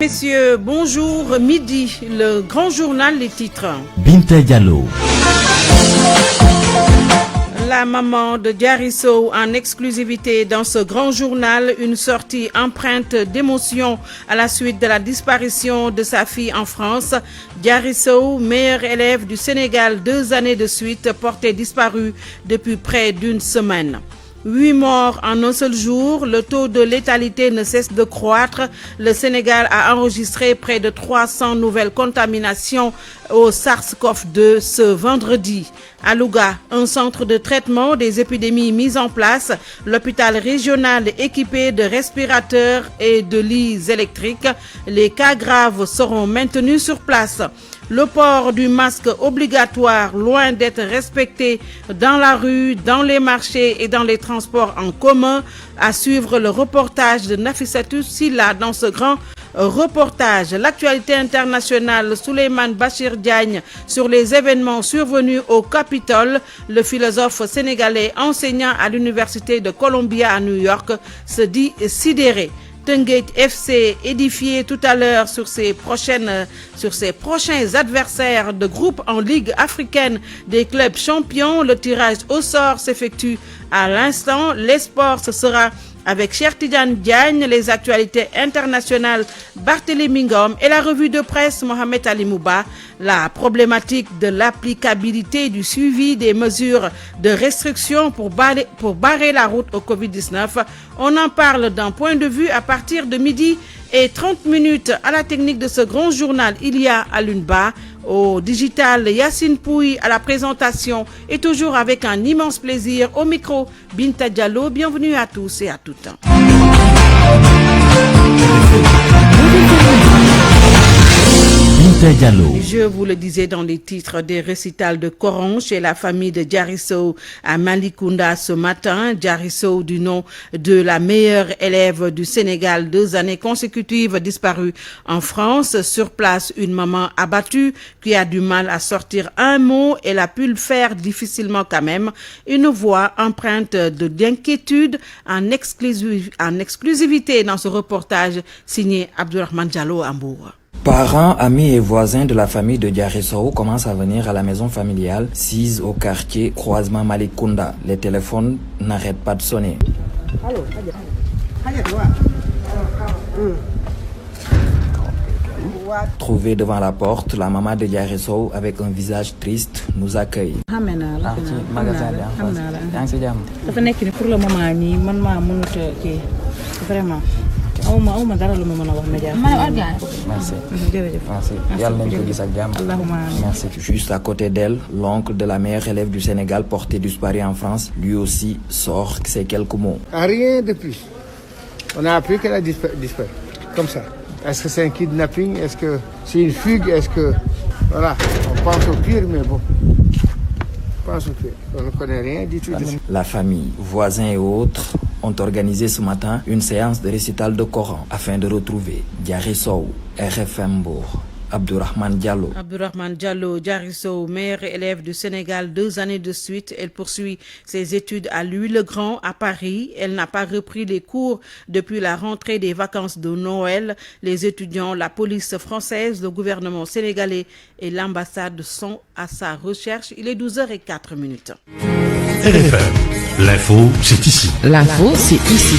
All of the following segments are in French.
Messieurs, bonjour, midi, le grand journal, les titres. Binta Diallo. La maman de Diary Sow en exclusivité dans ce grand journal, une sortie empreinte d'émotion à la suite de la disparition de sa fille en France. Diary Sow, meilleure élève du Sénégal 2 années de suite, portée disparue depuis près d'une semaine. 8 morts en un seul jour, le taux de létalité ne cesse de croître. Le Sénégal a enregistré près de 300 nouvelles contaminations au SARS-CoV-2 ce vendredi. À Louga, un centre de traitement des épidémies mis en place, l'hôpital régional équipé de respirateurs et de lits électriques. Les cas graves seront maintenus sur place. Le port du masque obligatoire, loin d'être respecté dans la rue, dans les marchés et dans les transports en commun. À suivre le reportage de Nafissatou Silla dans ce grand reportage. L'actualité internationale, Souleymane Bachir Diagne sur les événements survenus au Capitole. Le philosophe sénégalais enseignant à l'université de Columbia à New York se dit sidéré. Teungueth FC édifié tout à l'heure sur ses prochains adversaires de groupe en Ligue africaine des clubs champions. Le tirage au sort s'effectue à l'instant. Les sports, ce sera avec Cheikh Tidiane Diagne, les actualités internationales, Barthélémy Ngom et la revue de presse Mohamed Ali Mouba. La problématique de l'applicabilité du suivi des mesures de restriction pour barrer la route au Covid-19. On en parle d'un point de vue à partir de midi et 30 minutes. À la technique de ce grand journal, il y a Alioune Ba. Au digital, Yacine Pouy à la présentation et toujours avec un immense plaisir au micro, Binta Diallo. Bienvenue à tous et à toutes. Je vous le disais dans les titres des récitals de Coran chez la famille de Diary Sow à Malicounda ce matin. Diary Sow, du nom de la meilleure élève du Sénégal 2 années consécutives, disparue en France. Sur place, une maman abattue qui a du mal à sortir un mot. Elle a pu le faire difficilement quand même. Une voix empreinte d'inquiétude en exclusivité dans ce reportage signé Abdourahmane Diallo Ambour. Parents, amis et voisins de la famille de Diary Sow commencent à venir à la maison familiale, sise au quartier Croisement Malicounda. Les téléphones n'arrêtent pas de sonner. Trouvée devant la porte, la maman de Diary Sow, avec un visage triste, nous accueille. Vraiment. Merci. Juste à côté d'elle, l'oncle de la meilleure élève du Sénégal porté disparu en France, lui aussi sort ces quelques mots. Rien de plus. On a appris qu'elle a disparu. Comme ça. Est-ce que c'est un kidnapping? Est-ce que c'est une fugue? Est-ce que... Voilà. On pense au pire, mais bon. On pense au pire. On ne connaît rien du tout. La famille, voisins et autres ont organisé ce matin une séance de récital de Coran afin de retrouver Diary Sow, RFM Bourg. Abdourahmane Diallo. Abdourahmane Diallo, Diary Sow, meilleure élève du Sénégal 2 années de suite. Elle poursuit ses études à Louis-le-Grand à Paris. Elle n'a pas repris les cours depuis la rentrée des vacances de Noël. Les étudiants, la police française, le gouvernement sénégalais et l'ambassade sont à sa recherche. Il est 12h04. RFM, l'info, c'est ici. L'info, c'est ici.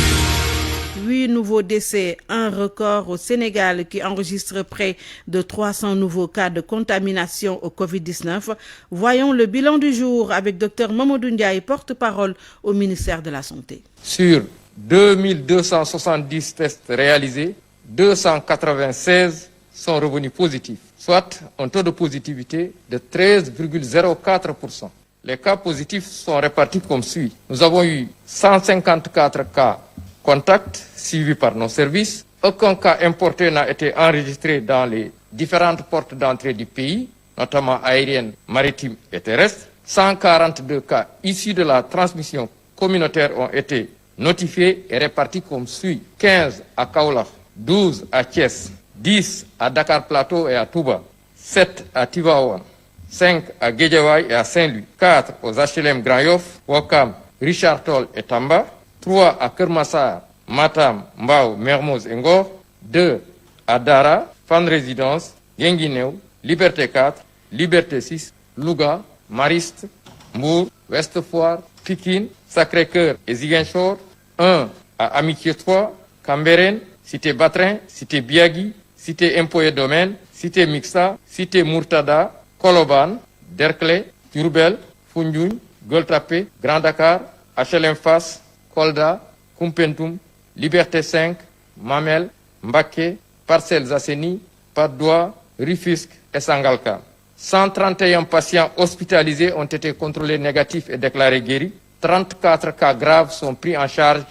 8 nouveaux décès, un record au Sénégal qui enregistre près de 300 nouveaux cas de contamination au Covid-19. Voyons le bilan du jour avec Dr Mamadou Ndiaye, porte-parole au ministère de la Santé. Sur 2270 tests réalisés, 296 sont revenus positifs, soit un taux de positivité de 13,04%. Les cas positifs sont répartis comme suit. Nous avons eu 154 cas contacts suivis par nos services. Aucun cas importé n'a été enregistré dans les différentes portes d'entrée du pays, notamment aériennes, maritimes et terrestres. 142 cas issus de la transmission communautaire ont été notifiés et répartis comme suit. 15 à Kaolack, 12 à Thiès, 10 à Dakar Plateau et à Touba, 7 à Tivaouane, 5 à Guédiawaye et à Saint-Louis, 4 aux HLM Grand Yoff, Ouakam, Richard Toll et Tamba, 3 à Keur Massar, Matam, Mbao, Mermoz et Ngor, 2 à Dara, Fan Résidence, Guinguinéo, Liberté 4, Liberté 6, Louga, Mariste, Mbour, Ouest Foire, Pikine, Sacré-Cœur et Ziguinchor, 1 à Amitié 3, Cambérène, Cité Batrin, Cité Biagui, Cité Impôts et Domaines, Cité Mixa, Cité Murtada, Koloban, Derklé, Diourbel, Foundiougne, Gueule Tapée, Grand Dakar, HLM Fass, Kolda, Koumpentoum, Liberté 5, Mamel, Mbacké, Parcelles Assainies, Patte d'Oie, Rufisque et Sangalkam. 131 patients hospitalisés ont été contrôlés négatifs et déclarés guéris. 34 cas graves sont pris en charge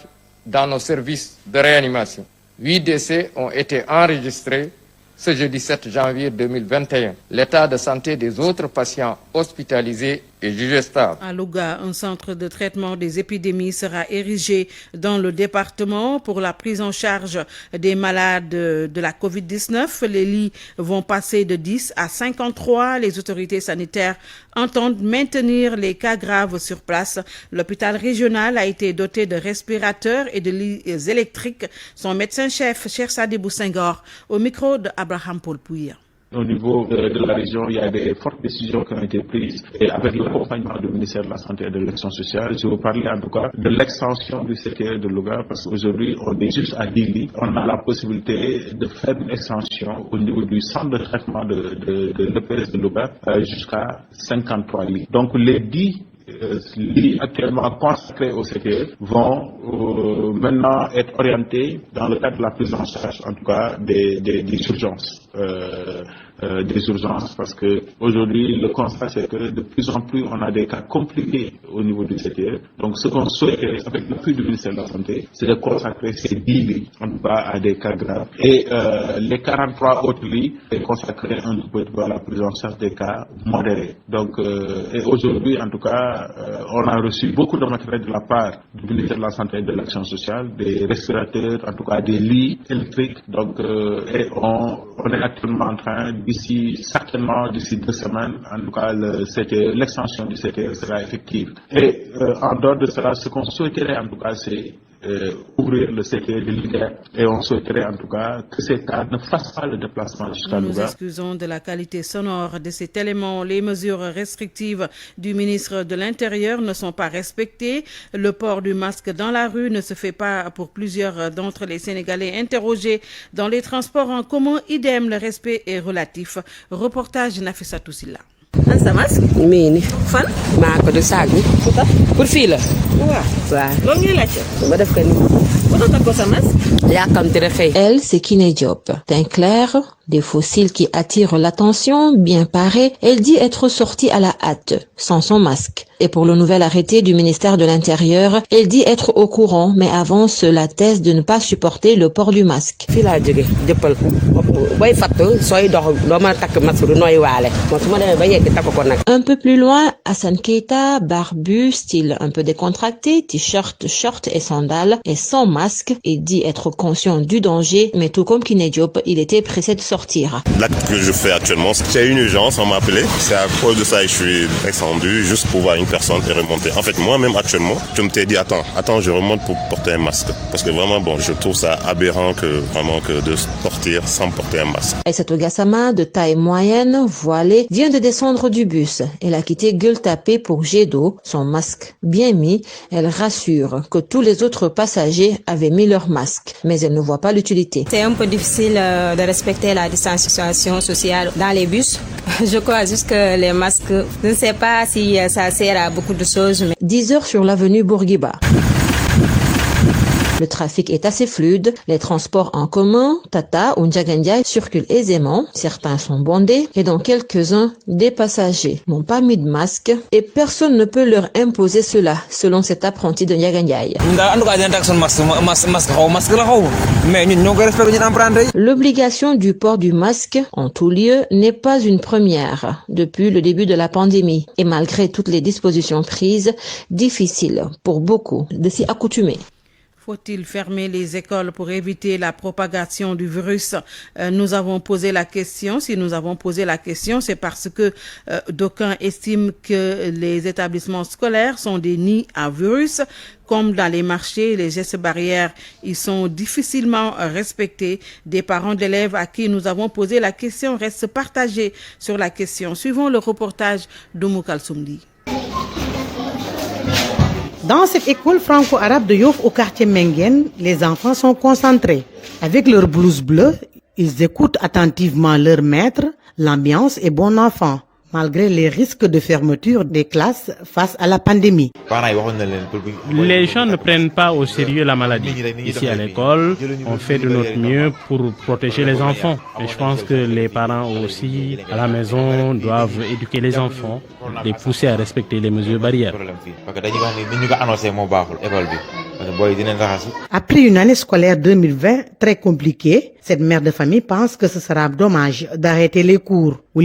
dans nos services de réanimation. 8 décès ont été enregistrés ce jeudi 7 janvier 2021. L'état de santé des autres patients hospitalisés est jugé stable. À Louga, un centre de traitement des épidémies sera érigé dans le département pour la prise en charge des malades de la Covid-19. Les lits vont passer de 10 à 53. Les autorités sanitaires entendent maintenir les cas graves sur place. L'hôpital régional a été doté de respirateurs et de lits électriques. Son médecin-chef, Cheikh Sadibou Senghor, au micro de Abraham Paul Pouya. Au niveau de la région, il y a des fortes décisions qui ont été prises. Et avec l'accompagnement du ministère de la Santé et de l'Action sociale, je vous parlais en tout cas de l'extension du CTR de Louga, parce qu'aujourd'hui, on est juste à 10 lits. On a la possibilité de faire une extension au niveau du centre de traitement de l'EPS de Louga jusqu'à 53 lits. Donc les 10 lits actuellement consacrés au CTR vont maintenant être orientés dans le cadre de la prise en charge, en tout cas des urgences. Des urgences, parce que aujourd'hui le constat c'est que de plus en plus on a des cas compliqués au niveau du CTR. Donc ce qu'on souhaiterait avec l'appui du ministère de la Santé, c'est de consacrer ces 10 lits en tout cas à des cas graves, et les 43 autres lits est consacrés un peu à la prise en charge des cas modérés. Donc et aujourd'hui en tout cas on a reçu beaucoup de matériel de la part du ministère de la Santé et de l'Action sociale, des respirateurs, en tout cas des lits électriques. Donc et on est actuellement en train, d'ici 2 semaines, en tout cas l'extension du CTR sera effective. Et en dehors de cela, ce qu'on souhaiterait en tout cas, c'est ouvrir le CTR de Louga, et on souhaiterait en tout cas que ces cas ne fassent pas le déplacement jusqu'à Louga. Nous excusons de la qualité sonore de cet élément. Les mesures restrictives du ministre de l'Intérieur ne sont pas respectées. Le port du masque dans la rue ne se fait pas pour plusieurs d'entre les Sénégalais interrogés dans les transports en commun. Idem, le respect est relatif. Reportage Nafissatou Silla. An sa masque mii ni fan maa ko du saag bi pour fii la waaw loolu ngay laajte ba def ko nii ba doon takk ko sa masque yàkkamti rek xëy. Elle, c'est Kiné Diop. Teint clair, des fossiles qui attirent l'attention, bien parée, elle dit être sortie à la hâte, sans son masque. Et pour le nouvel arrêté du ministère de l'Intérieur, elle dit être au courant, mais avance la thèse de ne pas supporter le port du masque. fii laa jóge jëppal booy fatt sooy dox doo mën a takk masque du nooy waale moo su ma demee ba yegg takk ko nag. Un peu plus loin, Hassan Keita, barbu, style un peu décontracté, t-shirt, short et sandales, et sans masque, et dit être conscient du danger, mais tout comme Kiné Diop, il était pressé de sortir. L'acte que je fais actuellement, c'est une urgence, on m'a appelé. C'est à cause de ça que je suis descendu, juste pour voir une personne et remonter. En fait, moi-même actuellement, je me t'ai dit, attends, je remonte pour porter un masque. Parce que vraiment, je trouve ça aberrant que de sortir sans porter un masque. Aïssatou Gassama, de taille moyenne, voilée, vient de descendre du bus. Elle a quitté Gueule Tapée pour jet d'eau, son masque bien mis. Elle rassure que tous les autres passagers avaient mis leur masque, mais elle ne voit pas l'utilité. C'est un peu difficile de respecter la distanciation sociale dans les bus. Je crois juste que les masques, je ne sais pas si ça sert à beaucoup de choses. Mais... 10 heures sur l'avenue Bourguiba. Le trafic est assez fluide. Les transports en commun, Tata ou Ndiagandiaï, circulent aisément. Certains sont bondés et dans quelques-uns, des passagers n'ont pas mis de masque et personne ne peut leur imposer cela, selon cet apprenti de Ndiagandiaï. L'obligation du port du masque en tout lieu n'est pas une première depuis le début de la pandémie et malgré toutes les dispositions prises, difficile pour beaucoup de s'y accoutumer. Faut-il fermer les écoles pour éviter la propagation du virus? Nous avons posé la question. Si nous avons posé la question, c'est parce que d'aucuns estiment que les établissements scolaires sont des nids à virus. Comme dans les marchés, les gestes barrières, ils sont difficilement respectés. Des parents d'élèves à qui nous avons posé la question restent partagés sur la question. Suivons le reportage d'Oumou Kalsoumdi. Dans cette école franco-arabe de Yoff au quartier Mengen, les enfants sont concentrés. Avec leur blouse bleue, ils écoutent attentivement leur maître. L'ambiance est bon enfant, malgré les risques de fermeture des classes face à la pandémie. Les gens ne prennent pas au sérieux la maladie. Ici à l'école, on fait de notre mieux pour protéger les enfants. Et je pense que les parents aussi, à la maison, doivent éduquer les enfants, les pousser à respecter les mesures barrières. Après une année scolaire 2020 très compliquée, cette mère de famille pense que ce sera dommage d'arrêter les cours. Si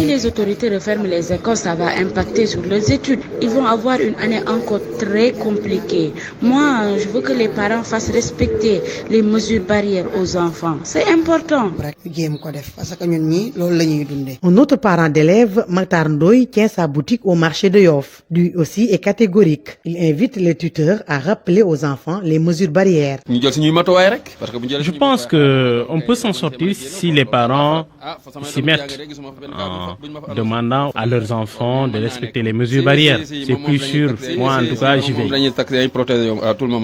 les autorités referment les écoles, ça va impacter sur leurs études. Ils vont avoir une année encore très compliquée. Moi, je veux que les parents fassent respecter les mesures barrières aux enfants. C'est important. Un autre parent d'élève, Maktar Ndoye, tient sa boutique au marché de Yoff. Lui aussi est catégorique. Il invite les tuteurs à rappeler aux enfants les mesures barrières. Je pense qu'on peut s'en sortir si les parents s'y mettent en demandant à leurs enfants de respecter les mesures barrières. C'est plus sûr. Moi, en tout cas, j'y vais.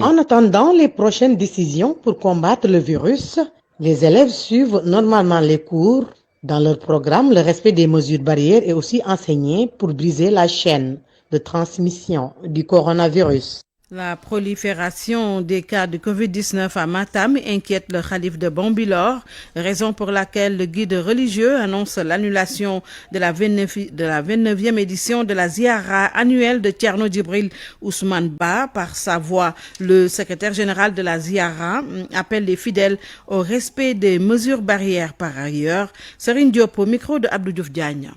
En attendant les prochaines décisions pour combattre le virus, les élèves suivent normalement les cours. Dans leur programme, le respect des mesures barrières est aussi enseigné pour briser la chaîne de transmission du coronavirus. La prolifération des cas de Covid-19 à Matam inquiète le Khalif de Bambilor, raison pour laquelle le guide religieux annonce l'annulation de la 29e édition de la Ziara annuelle de Thierno Djibril Ousmane Ba. Par sa voix, le secrétaire général de la Ziara appelle les fidèles au respect des mesures barrières par ailleurs. Serine Diop au micro de Abdou Diouf Diagne.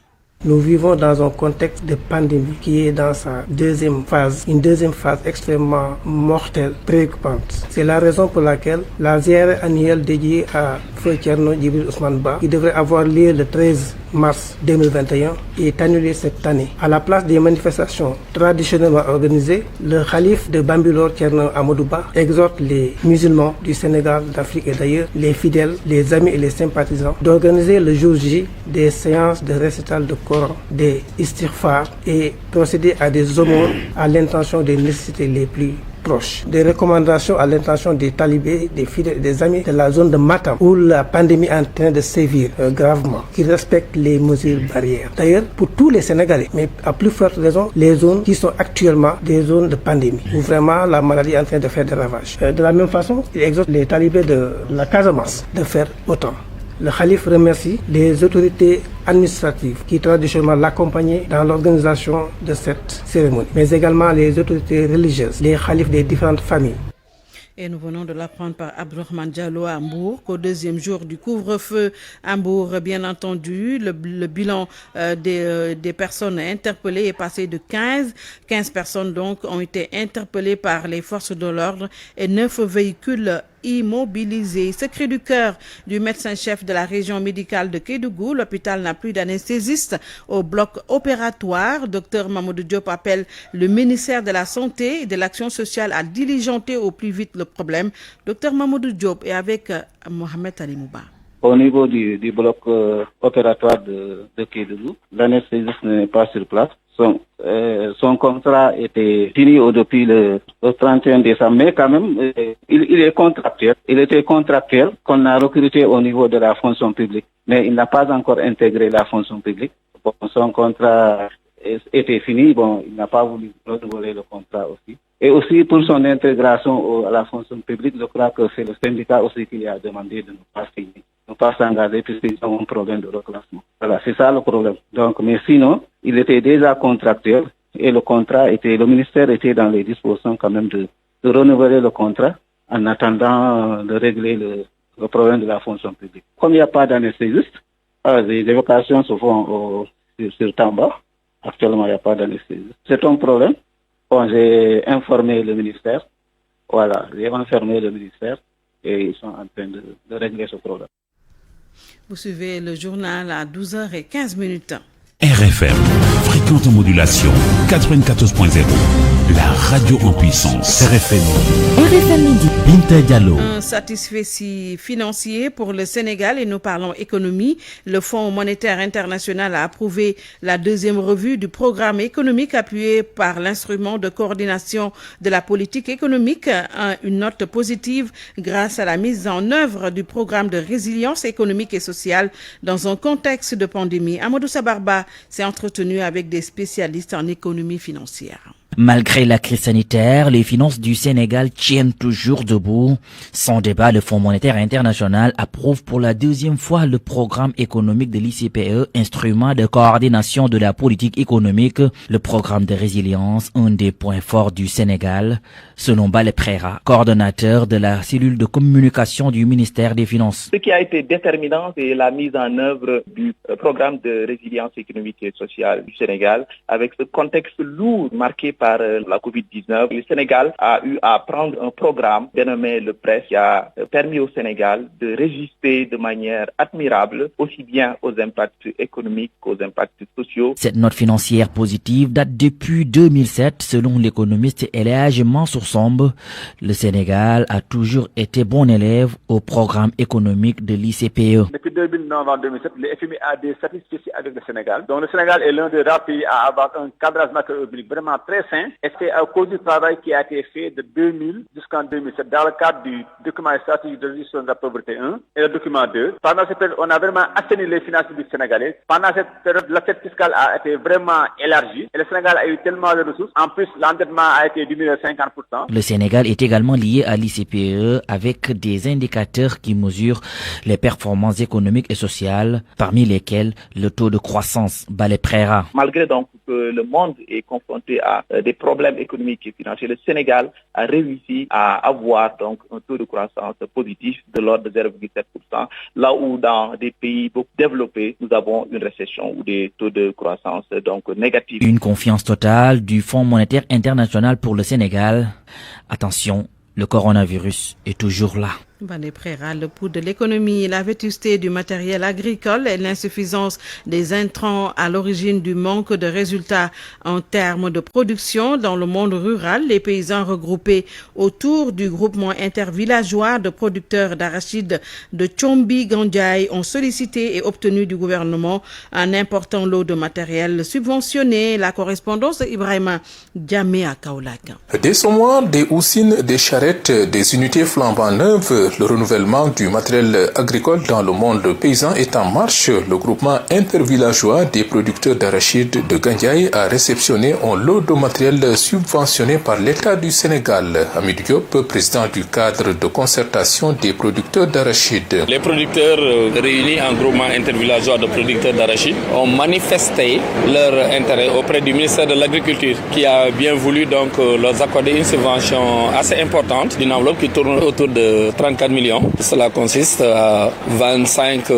Nous vivons dans un contexte de pandémie qui est dans sa deuxième phase, une deuxième phase extrêmement mortelle, préoccupante. C'est la raison pour laquelle la ziara annuelle dédiée à Feu Thierno Djibril Ousmane Ba, qui devrait avoir lieu le 13 mars 2021, est annulée cette année. À la place des manifestations traditionnellement organisées, le Khalif de Bambilor Thierno Amadou Ba exhorte les musulmans du Sénégal, d'Afrique et d'ailleurs, les fidèles, les amis et les sympathisants, d'organiser le jour J des séances de récital de Coran, des istighfar et procéder à des aumônes à l'intention des nécessités les plus proches. Des recommandations à l'intention des talibés, des fidèles, des amis de la zone de Matam où la pandémie est en train de sévir gravement, qui respectent les mesures barrières. D'ailleurs, pour tous les Sénégalais, mais à plus forte raison, les zones qui sont actuellement des zones de pandémie, où vraiment la maladie est en train de faire des ravages. De la même façon, il exhorte les talibés de la Casamance de faire autant. Le Khalif remercie les autorités administratives qui traditionnellement l'accompagnaient dans l'organisation de cette cérémonie, mais également les autorités religieuses, les Khalifs des différentes familles. Et nous venons de l'apprendre par Abdourahmane Diallo à Hambourg qu'au deuxième jour du couvre-feu à Hambourg, bien entendu, le bilan des personnes interpellées est passé de 15. 15 personnes donc ont été interpellées par les forces de l'ordre et 9 véhicules immobilisés. Ce cri du cœur du médecin-chef de la région médicale de Kédougou. L'hôpital n'a plus d'anesthésiste au bloc opératoire. Dr Mamadou Diop appelle le ministère de la Santé et de l'Action sociale à diligenter au plus vite le problème. Dr Mamadou Diop est avec Mohamed Ali Mouba. Au niveau du bloc opératoire de Kédougou, l'anesthésiste n'est pas sur place. Son contrat était fini depuis le 31 décembre, mais quand même, il est contractuel. Il était contractuel qu'on a recruté au niveau de la fonction publique, mais il n'a pas encore intégré la fonction publique. Bon, son contrat était fini, bon, il n'a pas voulu renouveler le contrat aussi. Et aussi pour son intégration à la fonction publique, je crois que c'est le syndicat aussi qui a demandé de ne pas signer, ne pas s'engager puisqu'ils ont un problème de reclassement. Voilà, c'est ça le problème. Donc, mais sinon, il était déjà contractuel et le ministère était dans les dispositions quand même de renouveler le contrat en attendant de régler le problème de la fonction publique. Comme il n'y a pas d'anesthésiste, les évacuations se font sur Tamba. Actuellement, il n'y a pas d'anesthésiste. C'est un problème. Bon, j'ai informé le ministère. Voilà, j'ai informé le ministère et ils sont en train de régler ce problème. Vous suivez le journal à 12h15. RFM, fréquente modulation 94.0, la radio en puissance. RFM Midi. Binta Diallo. Un satisfecit financier pour le Sénégal et nous parlons économie. Le Fonds monétaire international a approuvé la deuxième revue du programme économique appuyé par l'instrument de coordination de la politique économique. Une note positive grâce à la mise en œuvre du programme de résilience économique et sociale dans un contexte de pandémie. Amadou Sabarba s'est entretenu avec des spécialistes en économie financière. Malgré la crise sanitaire, les finances du Sénégal tiennent toujours debout. Sans débat, le Fonds monétaire international approuve pour la deuxième fois le programme économique de l'ICPE, instrument de coordination de la politique économique, le programme de résilience, un des points forts du Sénégal, selon Balé Préra, coordonnateur de la cellule de communication du ministère des Finances. Ce qui a été déterminant, c'est la mise en œuvre du programme de résilience économique et sociale du Sénégal, avec ce contexte lourd marqué par la Covid-19. Le Sénégal a eu à prendre un programme dénommé le PRES qui a permis au Sénégal de résister de manière admirable aussi bien aux impacts économiques qu'aux impacts sociaux. Cette note financière positive date depuis 2007 selon l'économiste Elhadji Mansour Somb. Le Sénégal a toujours été bon élève au programme économique de l'ICPE. Depuis 2009 à 2007, le FMI a des satisfecits avec le Sénégal. Donc le Sénégal est l'un des rares pays à avoir un cadrage macroéconomique vraiment très sain. Et c'est à cause du travail qui a été fait de 2000 jusqu'en 2007 dans le cadre du document stratégique de réduction de la pauvreté 1 et le document 2. Pendant cette période, on a vraiment assaini les finances publiques sénégalaises. Pendant cette période, l'assiette fiscale a été vraiment élargie et le Sénégal a eu tellement de ressources. En plus, l'endettement a été diminué de 50%. Le Sénégal est également lié à l'ICPE avec des indicateurs qui mesurent les performances économiques et sociales, parmi lesquels le taux de croissance. Balé Préra. Malgré donc que le monde est confronté à des problèmes économiques et financiers, le Sénégal a réussi à avoir donc un taux de croissance positif de l'ordre de 0,7%, là où dans des pays beaucoup développés, nous avons une récession ou des taux de croissance donc négatifs. Une confiance totale du Fonds monétaire international pour le Sénégal. Attention, le coronavirus est toujours là. Balé Préra, le pouls de l'économie, la vétusté du matériel agricole et l'insuffisance des intrants à l'origine du manque de résultats en termes de production dans le monde rural. Les paysans regroupés autour du groupement intervillageois de producteurs d'arachides de Tchombi Gandiaye ont sollicité et obtenu du gouvernement un important lot de matériel subventionné. La correspondance d'Ibrahima Diamé à Kaolack. Des semoirs, des houssines, des charrettes, des unités flambant neuves, le renouvellement du matériel agricole dans le monde paysan est en marche. Le groupement intervillageois des producteurs d'arachides de Gandiaye a réceptionné un lot de matériel subventionné par l'État du Sénégal. Hamid Diop, président du cadre de concertation des producteurs d'arachides. Les producteurs réunis en groupement intervillageois de producteurs d'arachides ont manifesté leur intérêt auprès du ministère de l'Agriculture qui a bien voulu donc leur accorder une subvention assez importante d'une enveloppe qui tourne autour de 34 millions. Cela consiste à 25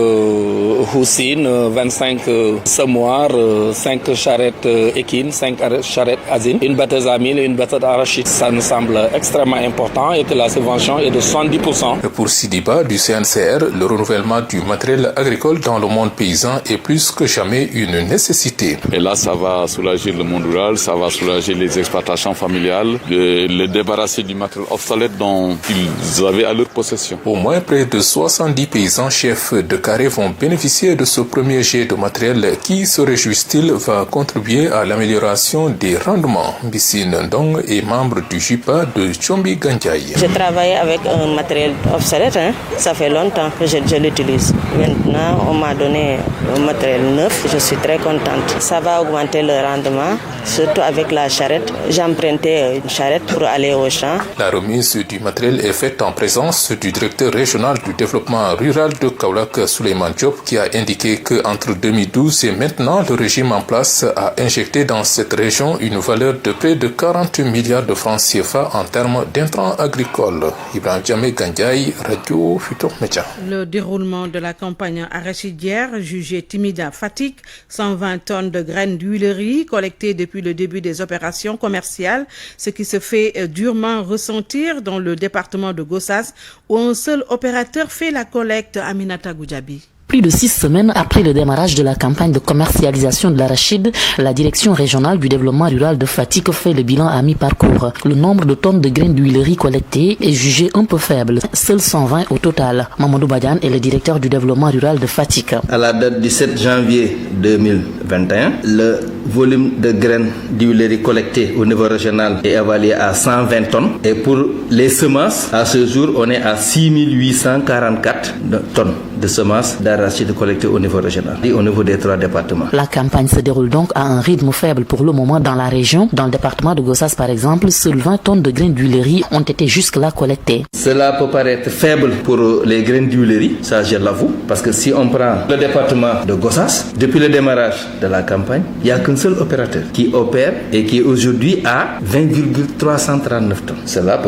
houssines, 25 semoirs, 5 charrettes équines, 5 charrettes asines, une batteuse à mil et une batteuse d'arachide. Ça nous semble extrêmement important et que la subvention est de 70%. Pour Sidiba du CNCR, le renouvellement du matériel agricole dans le monde paysan est plus que jamais une nécessité. Et là, ça va soulager le monde rural, ça va soulager les exploitations familiales, le débarrasser du matériel obsolète dont ils avaient à leur possession. Au moins près de 70 paysans chefs de carré vont bénéficier de ce premier jet de matériel qui, se réjouissent-ils, va contribuer à l'amélioration des rendements. Bissine Ndong est membre du JIPA de Tchombi Gandiaye. Je travaille avec un matériel obsolète, ça fait longtemps que je l'utilise. Maintenant, on m'a donné un matériel neuf, je suis très contente. Ça va augmenter le rendement, surtout avec la charrette. J'ai emprunté une charrette pour aller au champ. La remise du matériel est faite en présence du directeur régional du développement rural de Kaolack, Souleymane Diop, qui a indiqué qu'entre 2012 et maintenant, le régime en place a injecté dans cette région une valeur de près de 40 milliards de francs CFA en termes d'intrants agricoles. Ibrahim Djamé Gandiaï, Radio Futur Média. Le déroulement de la campagne arachidière jugée timide à Fatick, 120 tonnes de graines d'huileries collectées depuis le début des opérations commerciales, ce qui se fait durement ressentir dans le département de Gossas où un seul opérateur fait la collecte. Aminata Goudjabi. Plus de 6 semaines après le démarrage de la campagne de commercialisation de l'arachide, la direction régionale du développement rural de Fatick fait le bilan à mi-parcours. Le nombre de tonnes de graines d'huileries collectées est jugé un peu faible, seuls 120 au total. Mamadou Badiane est le directeur du développement rural de Fatick. À la date du 7 janvier 2021, le volume de graines d'huileries collectées au niveau régional est évalué à 120 tonnes. Et pour les semences, à ce jour, on est à 6844 tonnes de semences d'arachide collectées au niveau régional et au niveau des 3 départements. La campagne se déroule donc à un rythme faible pour le moment dans la région. Dans le département de Gossas, par exemple, seules 20 tonnes de graines d'huileries ont été jusque-là collectées. Cela peut paraître faible pour les graines d'huileries, ça je l'avoue, parce que si on prend le département de Gossas, depuis le démarrage de la campagne, il n'y a qu'un seul opérateur qui opère et qui est aujourd'hui à 20,339 tonnes. Cela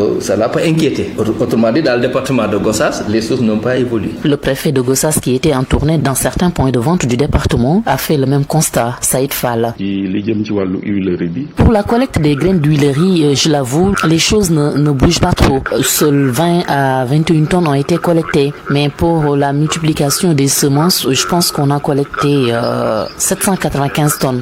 peut inquiéter. Autrement dit, dans le département de Gossas, les choses n'ont pas évolué. Le préfet de Gossas, qui était en tournée dans certains points de vente du département, a fait le même constat. Saïd Fall. Pour la collecte des graines d'huilerie, je l'avoue, les choses ne bougent pas trop. Seuls 20 à 21 tonnes ont été collectées. Mais pour la multiplication des semences, je pense qu'on a collecté 795 tonnes.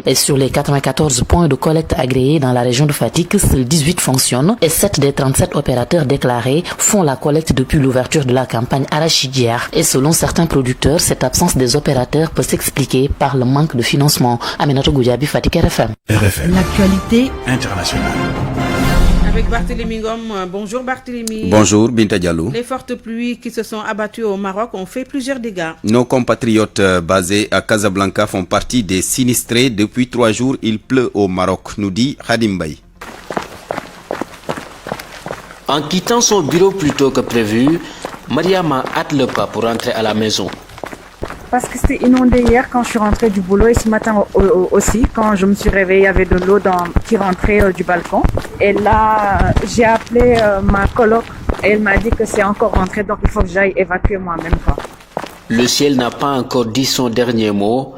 Et sur les 94 points de collecte agréés dans la région de Fatick, seuls 18 fonctionnent et 7 des 37 opérateurs déclarés font la collecte depuis l'ouverture de la campagne arachidière. Et selon certains producteurs, cette absence des opérateurs peut s'expliquer par le manque de financement. Aminatou Goudiabi, Fatick, RFM. L'actualité internationale. Avec Barthélémy Ngom. Bonjour Barthélémy. Bonjour Binta Diallo. Les fortes pluies qui se sont abattues au Maroc ont fait plusieurs dégâts. Nos compatriotes basés à Casablanca font partie des sinistrés. Depuis 3 jours, il pleut au Maroc, nous dit Khadim Baye. En quittant son bureau plus tôt que prévu, Mariama hâte le pas pour rentrer à la maison. Parce que c'était inondé hier quand je suis rentrée du boulot et ce matin aussi, quand je me suis réveillée, il y avait de l'eau qui rentrait du balcon. Et là, j'ai appelé ma coloc et elle m'a dit que c'est encore rentré, donc il faut que j'aille évacuer moi-même. Le ciel n'a pas encore dit son dernier mot,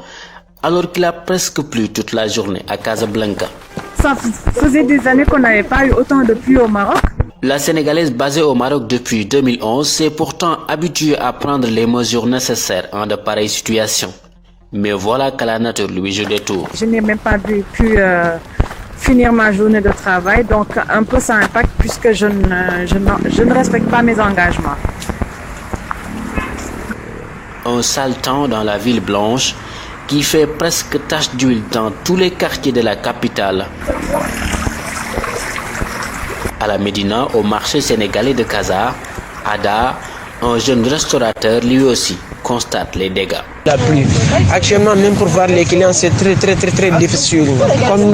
alors qu'il a presque plu toute la journée à Casablanca. Ça faisait des années qu'on n'avait pas eu autant de pluie au Maroc. La Sénégalaise basée au Maroc depuis 2011 s'est pourtant habituée à prendre les mesures nécessaires en de pareilles situations. Mais voilà que la nature lui joue des tours. Je n'ai même pas pu finir ma journée de travail, donc un peu ça impacte puisque je ne respecte pas mes engagements. Un sale temps dans la ville blanche qui fait presque tache d'huile dans tous les quartiers de la capitale. À la Médina, au marché sénégalais de Casa, Ada, un jeune restaurateur lui aussi constate les dégâts. La pluie. Actuellement, même pour voir les clients, c'est très difficile. Comme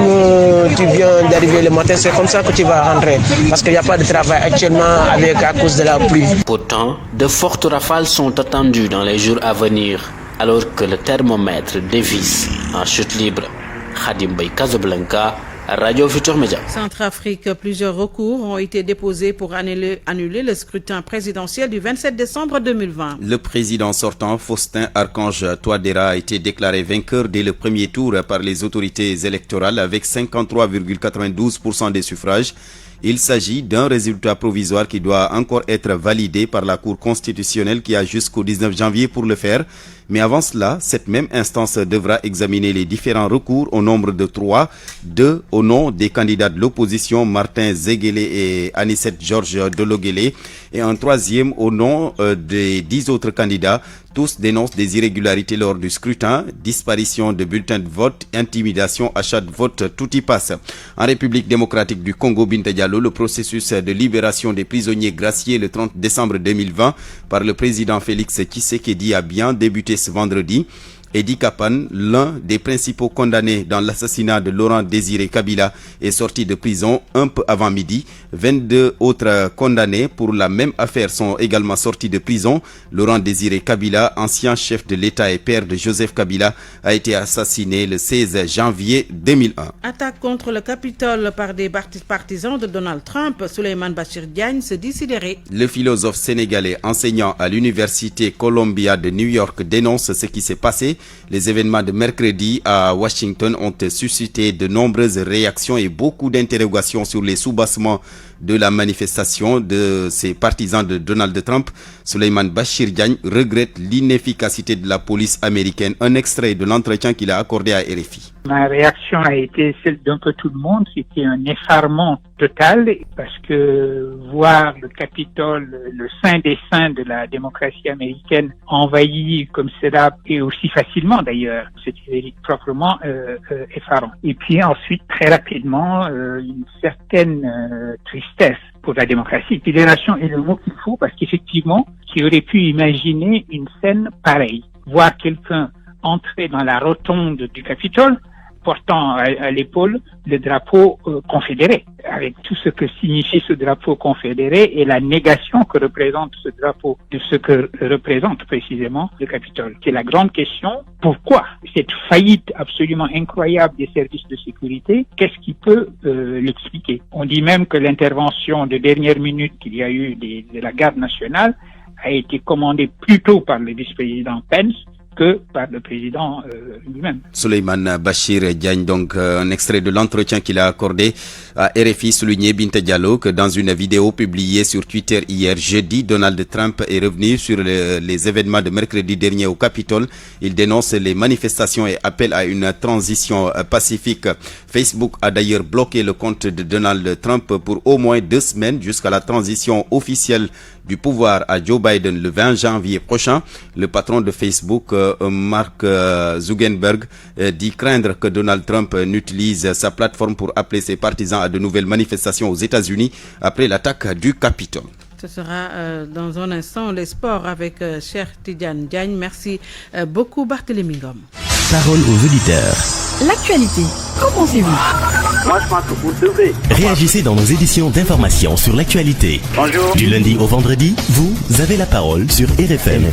tu viens d'arriver le matin, c'est comme ça que tu vas rentrer. Parce qu'il n'y a pas de travail actuellement à cause de la pluie. Pourtant, de fortes rafales sont attendues dans les jours à venir, alors que le thermomètre dévisse en chute libre. Khadim Baye, Casablanca, Radio Futur Média. Centrafrique, plusieurs recours ont été déposés pour annuler le scrutin présidentiel du 27 décembre 2020. Le président sortant, Faustin Archange Touadéra, a été déclaré vainqueur dès le premier tour par les autorités électorales avec 53,92% des suffrages. Il s'agit d'un résultat provisoire qui doit encore être validé par la Cour constitutionnelle qui a jusqu'au 19 janvier pour le faire. Mais avant cela, cette même instance devra examiner les différents recours au nombre de 3, 2 au nom des candidats de l'opposition Martin Zéguélé et Anicette Georges Dologuélé et un 3e au nom des 10 autres candidats. Tous dénoncent des irrégularités lors du scrutin, disparition de bulletins de vote, intimidation, achat de vote, tout y passe. En République démocratique du Congo, Binta Diallo, le processus de libération des prisonniers graciés le 30 décembre 2020 par le président Félix Tshisekedi a bien débuté ce vendredi. Edi Kapan, l'un des principaux condamnés dans l'assassinat de Laurent Désiré Kabila, est sorti de prison un peu avant midi. 22 autres condamnés pour la même affaire sont également sortis de prison. Laurent Désiré Kabila, ancien chef de l'État et père de Joseph Kabila, a été assassiné le 16 janvier 2001. Attaque contre le Capitole par des partisans de Donald Trump. Souleymane Bachir Diagne se dit sidéré. Le philosophe sénégalais enseignant à l'université Columbia de New York dénonce ce qui s'est passé. Les événements de mercredi à Washington ont suscité de nombreuses réactions et beaucoup d'interrogations sur les soubassements de la manifestation de ces partisans de Donald Trump. Souleymane Bachir Diagne regrette l'inefficacité de la police américaine. Un extrait de l'entretien qu'il a accordé à RFI. Ma réaction a été celle d'un peu tout le monde. C'était un effarement total parce que voir le Capitole, le saint des saints de la démocratie américaine, envahi comme cela et aussi facilement d'ailleurs, c'était proprement effarant. Et puis ensuite, très rapidement, une certaine tristesse pour la démocratie. Sidération est le mot qu'il faut parce qu'effectivement, qui aurait pu imaginer une scène pareille, voir quelqu'un entrer dans la rotonde du Capitole portant à l'épaule le drapeau confédéré, avec tout ce que signifie ce drapeau confédéré et la négation que représente ce drapeau de ce que représente précisément le Capitole. C'est la grande question. Pourquoi cette faillite absolument incroyable des services de sécurité? Qu'est-ce qui peut l'expliquer? On dit même que l'intervention de dernière minute qu'il y a eu de la garde nationale a été commandée plutôt par le vice-président Pence que par le président lui-même. Souleymane Bachir Diagne, donc un extrait de l'entretien qu'il a accordé à RFI, souligné Binta Diallo que dans une vidéo publiée sur Twitter hier jeudi, Donald Trump est revenu sur les événements de mercredi dernier au Capitole. Il dénonce les manifestations et appelle à une transition pacifique. Facebook a d'ailleurs bloqué le compte de Donald Trump pour au moins 2 semaines jusqu'à la transition officielle du pouvoir à Joe Biden le 20 janvier prochain. Le patron de Facebook, Mark Zuckerberg, dit craindre que Donald Trump n'utilise sa plateforme pour appeler ses partisans à de nouvelles manifestations aux États-Unis après l'attaque du Capitole. Ce sera dans un instant les sports avec Cheikh Tidiane Diagne. Merci beaucoup Barthélémy Ngom. Parole aux auditeurs. L'actualité, qu'en pensez-vous? Moi, je pense que vous devez. Réagissez dans nos éditions d'information sur l'actualité. Bonjour. Du lundi au vendredi, vous avez la parole sur RFM.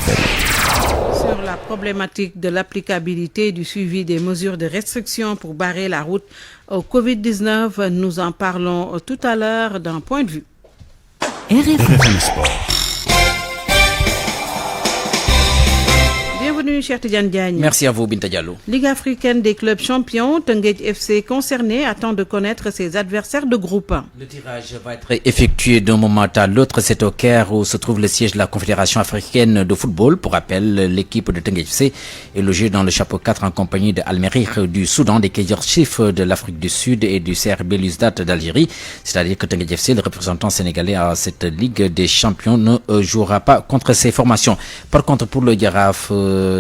Sur la problématique de l'applicabilité du suivi des mesures de restriction pour barrer la route au Covid-19, nous en parlons tout à l'heure d'un point de vue. RFM Sport. Bienvenue, cher Tidiane Diagne. Merci à vous, Binta Diallo. Ligue africaine des clubs champions, Teungueth FC concerné attend de connaître ses adversaires de groupe. Le tirage va être effectué d'un moment à l'autre. C'est au Caire où se trouve le siège de la Confédération africaine de football. Pour rappel, l'équipe de Teungueth FC est logée dans le chapeau 4 en compagnie de Al-Merrikh du Soudan, des Kaizer Chiefs de l'Afrique du Sud et du CR Belouizdad d'Algérie. C'est-à-dire que Teungueth FC, le représentant sénégalais à cette Ligue des champions, ne jouera pas contre ces formations. Par contre, pour le Giraffe,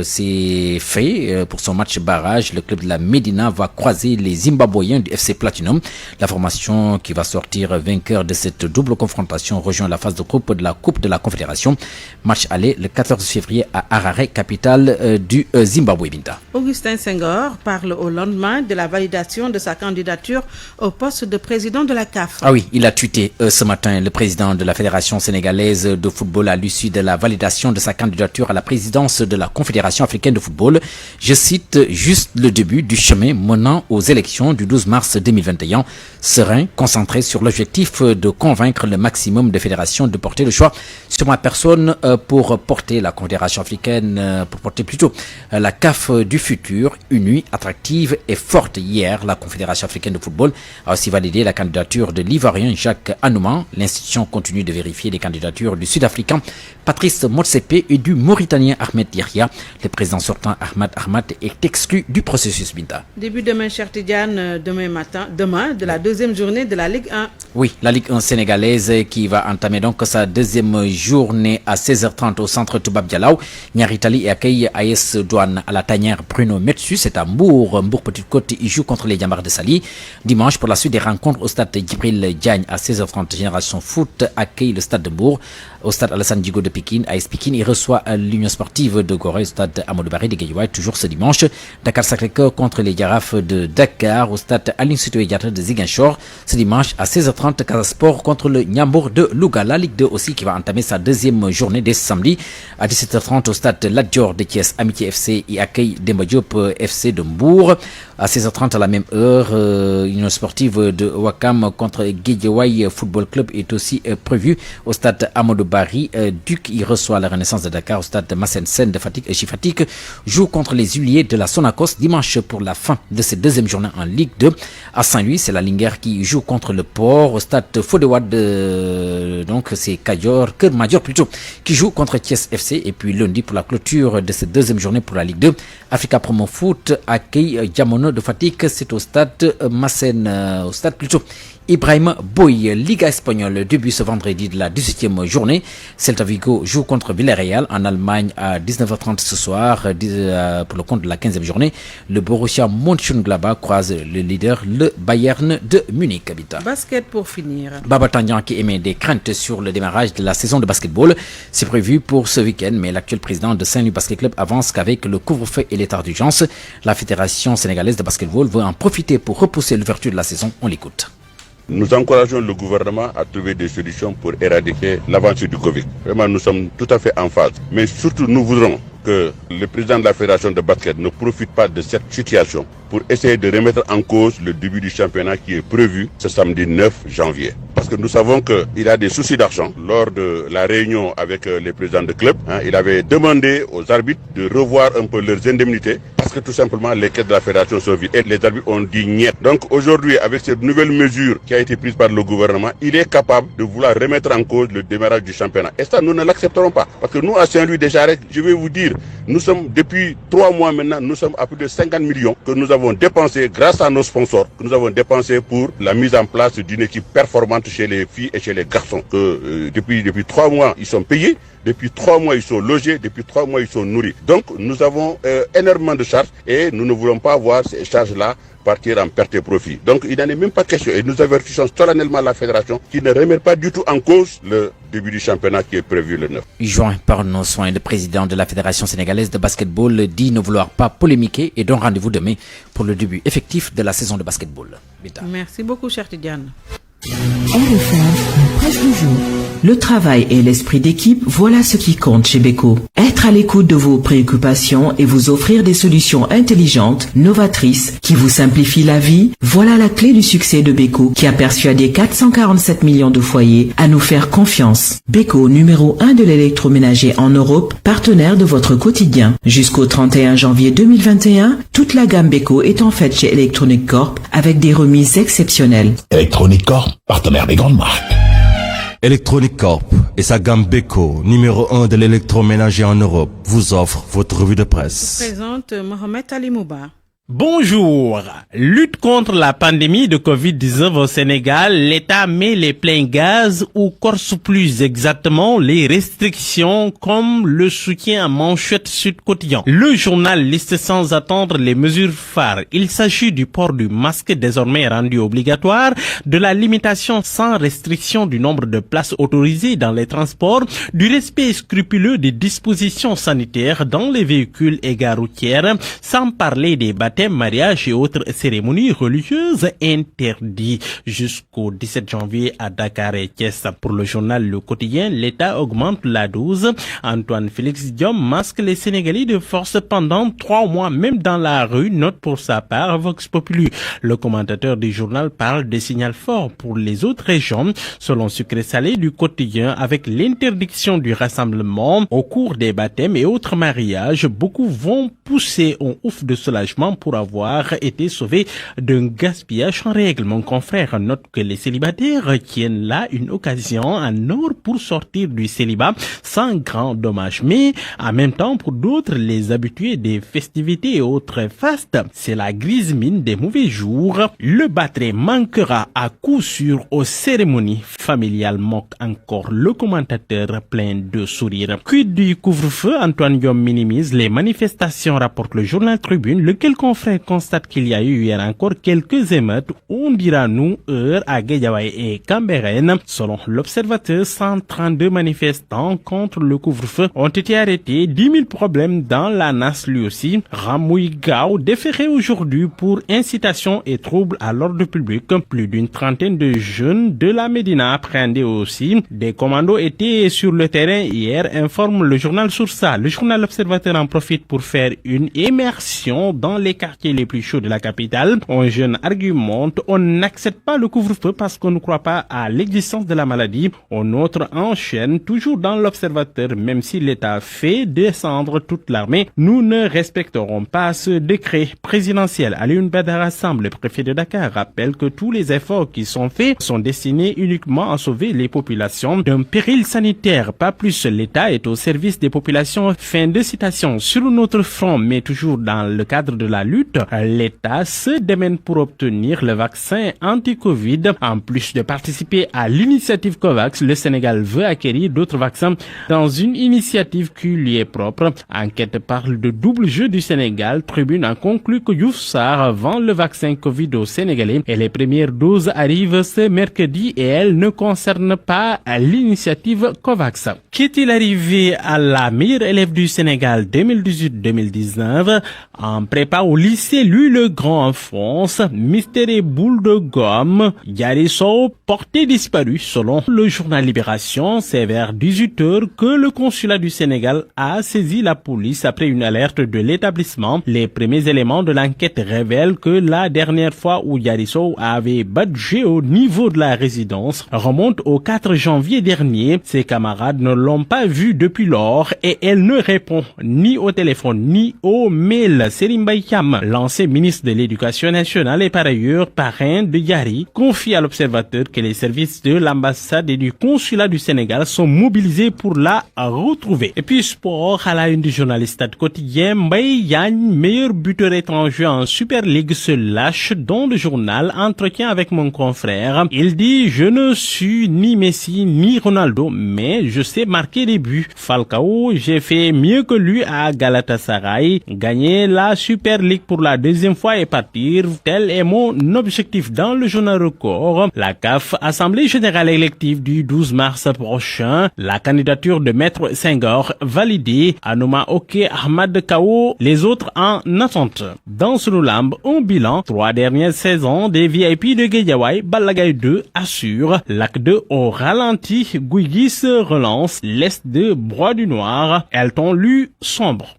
c'est fait. Pour son match barrage, le club de la Médina va croiser les Zimbabwéens du FC Platinum. La formation qui va sortir vainqueur de cette double confrontation rejoint la phase de groupe de la Coupe de la Confédération. Match aller le 14 février à Harare, capitale du Zimbabwe. Binta. Augustin Senghor parle au lendemain de la validation de sa candidature au poste de président de la CAF. Ah oui, il a tweeté ce matin. Le président de la Fédération sénégalaise de football à l'issue de la validation de sa candidature à la présidence de la Confédération africaine de football. Je cite: juste le début du chemin menant aux élections du 12 mars 2021. Serein, concentré sur l'objectif de convaincre le maximum de fédérations de porter le choix sur ma personne pour porter la Confédération africaine, pour porter plutôt la CAF du futur, unie, attractive et forte. Hier, la Confédération africaine de football a aussi validé la candidature de l'Ivoirien Jacques Anouma. L'institution continue de vérifier les candidatures du Sud-Africain Patrice Motsepe et du Mauritanien Ahmed Yahya. Le président sortant Ahmad Ahmad est exclu du processus. Binta. Début demain, cher Tidiane, demain de la deuxième journée de la Ligue 1. Oui, la Ligue 1 sénégalaise qui va entamer donc sa deuxième journée à 16h30 au centre Toubab Dialaw. Niaritali accueille AS Douane à la tanière Bruno Metsu. C'est à Mbour. Mbour Petite Côte, il joue contre les Diamars de Sali. Dimanche, pour la suite des rencontres au stade Djibril Diagne à 16h30, Génération Foot accueille le stade de Mbour. Au stade Alassane Djigo de Pékin, AS Pékin, il reçoit l'Union sportive de Gorée. stade Amadou Barry de Guédiawaye toujours ce dimanche. Dakar Sacré-Cœur contre les Girafes de Dakar au stade Aline Sitoé Diatta de Ziguinchor. Ce dimanche à 16h30, Casa Sport contre le Niambour de Louga. La Ligue 2 aussi qui va entamer sa deuxième journée dès samedi à 17h30 au stade Lat Dior de Thiès. Amitié FC y accueille Demba Diop FC de Mbour. À 16h30 à la même heure, une sportive de Ouakam contre Guédiawaye Football Club est aussi prévue au stade Amadou Barry. Duc y reçoit la Renaissance de Dakar au stade Massen Sen de Fatick et Chifatik joue contre les Huiliers de la Sonacos dimanche pour la fin de cette deuxième journée en Ligue 2. À Saint-Louis, c'est la Linguère qui joue contre le Port au stade Fodewad, donc c'est Keur Madior plutôt, qui joue contre Thiès FC. Et puis lundi pour la clôture de cette deuxième journée pour la Ligue 2, Africa Promo Foot accueille Diamono de Fatick, c'est au stade Massen, au stade plutôt Ibrahim Boy. Liga espagnole, début ce vendredi de la 18e journée. Celta Vigo joue contre Villarreal en Allemagne à 19h30 ce soir pour le compte de la 15e journée. Le Borussia Mönchengladbach croise le leader, le Bayern de Munich. Basket pour finir. Baba Tandian qui émet des craintes sur le démarrage de la saison de basketball. C'est prévu pour ce week-end, mais l'actuel président de Saint-Louis Basket Club avance qu'avec le couvre-feu et l'état d'urgence, la Fédération sénégalaise de basketball veut en profiter pour repousser l'ouverture de la saison. On l'écoute. Nous encourageons le gouvernement à trouver des solutions pour éradiquer l'avancée du Covid. Vraiment, nous sommes tout à fait en phase. Mais surtout, nous voudrons que le président de la Fédération de basket ne profite pas de cette situation pour essayer de remettre en cause le début du championnat qui est prévu ce samedi 9 janvier. Parce que nous savons qu'il y a des soucis d'argent. Lors de la réunion avec les présidents de club, il avait demandé aux arbitres de revoir un peu leurs indemnités parce que tout simplement les caisses de la fédération sont vides et les arbitres ont dit niet. Donc aujourd'hui, avec cette nouvelle mesure qui a été prise par le gouvernement, il est capable de vouloir remettre en cause le démarrage du championnat. Et ça, nous ne l'accepterons pas. Parce que nous, à Saint-Louis, déjà, je vais vous dire, nous sommes depuis 3 mois maintenant, nous sommes à plus de 50 millions que nous avons dépensé grâce à nos sponsors, que nous avons dépensé pour la mise en place d'une équipe performante chez les filles et chez les garçons. Que depuis 3 mois, ils sont payés. Depuis 3 mois, ils sont logés. Depuis 3 mois, ils sont nourris. Donc, nous avons énormément de charges et nous ne voulons pas voir ces charges-là partir en perte et profit. Donc, il n'en est même pas question. Et nous avertissons solennellement la fédération qui ne remet pas du tout en cause le début du championnat qui est prévu le 9. Joint par nos soins, le président de la Fédération sénégalaise de basketball dit ne vouloir pas polémiquer et donne rendez-vous demain pour le début effectif de la saison de basketball. Bita. Merci beaucoup, cher Tidiane. RFM, presse du jour. Le travail et l'esprit d'équipe, voilà ce qui compte chez Beko. Être à l'écoute de vos préoccupations et vous offrir des solutions intelligentes, novatrices, qui vous simplifient la vie, voilà la clé du succès de Beko, qui a persuadé 447 millions de foyers à nous faire confiance. Beko, numéro 1 de l'électroménager en Europe, partenaire de votre quotidien. Jusqu'au 31 janvier 2021, toute la gamme Beko est en fait chez Electronic Corp avec des remises exceptionnelles. Electronic Corp, partenaire des grandes marques. Electronic Corp et sa gamme Beko, numéro 1 de l'électroménager en Europe, vous offre votre revue de presse. Présente Mohamed Ali Mouba. Bonjour. Lutte contre la pandémie de Covid-19 au Sénégal, l'État met les pleins gaz ou corse plus exactement les restrictions comme le soutien à Manchette Sud Quotidien. Le journal liste sans attendre les mesures phares. Il s'agit du port du masque désormais rendu obligatoire, de la limitation sans restriction du nombre de places autorisées dans les transports, du respect scrupuleux des dispositions sanitaires dans les véhicules et gares routières, sans parler des baptêmes, mariages et autres cérémonies religieuses interdits jusqu'au 17 janvier à Dakar et Thiès. Pour le journal Le Quotidien, l'État augmente la dose. Antoine Félix Diom masque les Sénégalais de force pendant 3 mois, même dans la rue, note pour sa part Vox Populi. Le commentateur du journal parle de signal fort pour les autres régions. Selon Sucré Salé du Quotidien, avec l'interdiction du rassemblement au cours des baptêmes et autres mariages, beaucoup vont pousser un ouf de soulagement pour avoir été sauvés d'un gaspillage en règle. Mon confrère note que les célibataires tiennent là une occasion en or pour sortir du célibat sans grand dommage. Mais en même temps, pour d'autres, les habitués des festivités et autres fastes, c'est la grise mine des mauvais jours. Le batterie manquera à coup sûr aux cérémonies familiales, moque encore le commentateur plein de sourires. Quid du couvre-feu? Antoine Diom minimise les manifestations rapporte le journal Tribune, lequel confrère constate qu'il y a eu hier encore quelques émeutes, on dira nous, heure à Guédiawaye et Cambérène. Selon l'Observateur, 132 manifestants contre le couvre-feu ont été arrêtés, 10 000 problèmes dans la NAS lui aussi. Ramouy Gao déféré aujourd'hui pour incitation et trouble à l'ordre public. Plus d'une trentaine de jeunes de la Médina appréhendés aussi. Des commandos étaient sur le terrain hier, informe le journal Sourça. Le journal L'Observateur en profite pour faire une immersion dans les quartiers les plus chauds de la capitale. Un jeune argumente, on n'accepte pas le couvre-feu parce qu'on ne croit pas à l'existence de la maladie. Un autre enchaîne, toujours dans l'Observateur, même si l'État fait descendre toute l'armée, nous ne respecterons pas ce décret présidentiel. Alioune Badara Samb, le préfet de Dakar, rappelle que tous les efforts qui sont faits sont destinés uniquement à sauver les populations d'un péril sanitaire. Pas plus, l'État est au service des populations. Fin de citation. Sur notre front, mais toujours dans le cadre de la lutte, l'État se démène pour obtenir le vaccin anti-Covid. En plus de participer à l'initiative COVAX, le Sénégal veut acquérir d'autres vaccins dans une initiative qui lui est propre. Enquête parle de double jeu du Sénégal. Tribune a conclu que Diouf Sarr vend le vaccin Covid aux Sénégalais et les premières doses arrivent ce mercredi et elles ne concernent pas l'initiative COVAX. Qu'est-il arrivé à la meilleure élève du Sénégal 2018-2019 en prépa au lycée Louis le Grand en France? Mystère et boule de gomme. Diary Sow porté disparu selon le journal Libération. C'est vers 18h que le consulat du Sénégal a saisi la police après une alerte de l'établissement. Les premiers éléments de l'enquête révèlent que la dernière fois où Diary Sow avait badgé au niveau de la résidence remonte au 4 janvier dernier. Ses camarades ne l'ont pas vu depuis lors et elle ne répond ni au téléphone ni au mail. Serigne Mbaye Thiam, l'ancien ministre de l'Éducation nationale et par ailleurs parrain de Diary, confie à l'Observateur que les services de l'ambassade et du consulat du Sénégal sont mobilisés pour la retrouver. Et puis sport, à la une du journaliste Stade Quotidien, Mbaye Diagne, meilleur buteur étranger en Super League, se lâche dans le journal. Entretien avec mon confrère. Il dit, je ne suis ni Messi ni Ronaldo, mais je sais marquer des buts. Falcao, j'ai fait mieux que lui à Galatasaray. Gagner la Super League pour la deuxième fois et partir, tel est mon objectif. Dans le journal Record, la CAF, Assemblée Générale élective du 12 mars prochain, la candidature de Maître Senghor validée, Anouma Oké, Ahmad Kao, les autres en attente. Dans Sunulamb, un bilan, 3 dernières saisons des VIP de Guédiawaye, Balla Gaye 2 assure, l'acte 2 au ralenti, Guigui se relance, l'Est de Broye du Noir, Elton Lu sombre.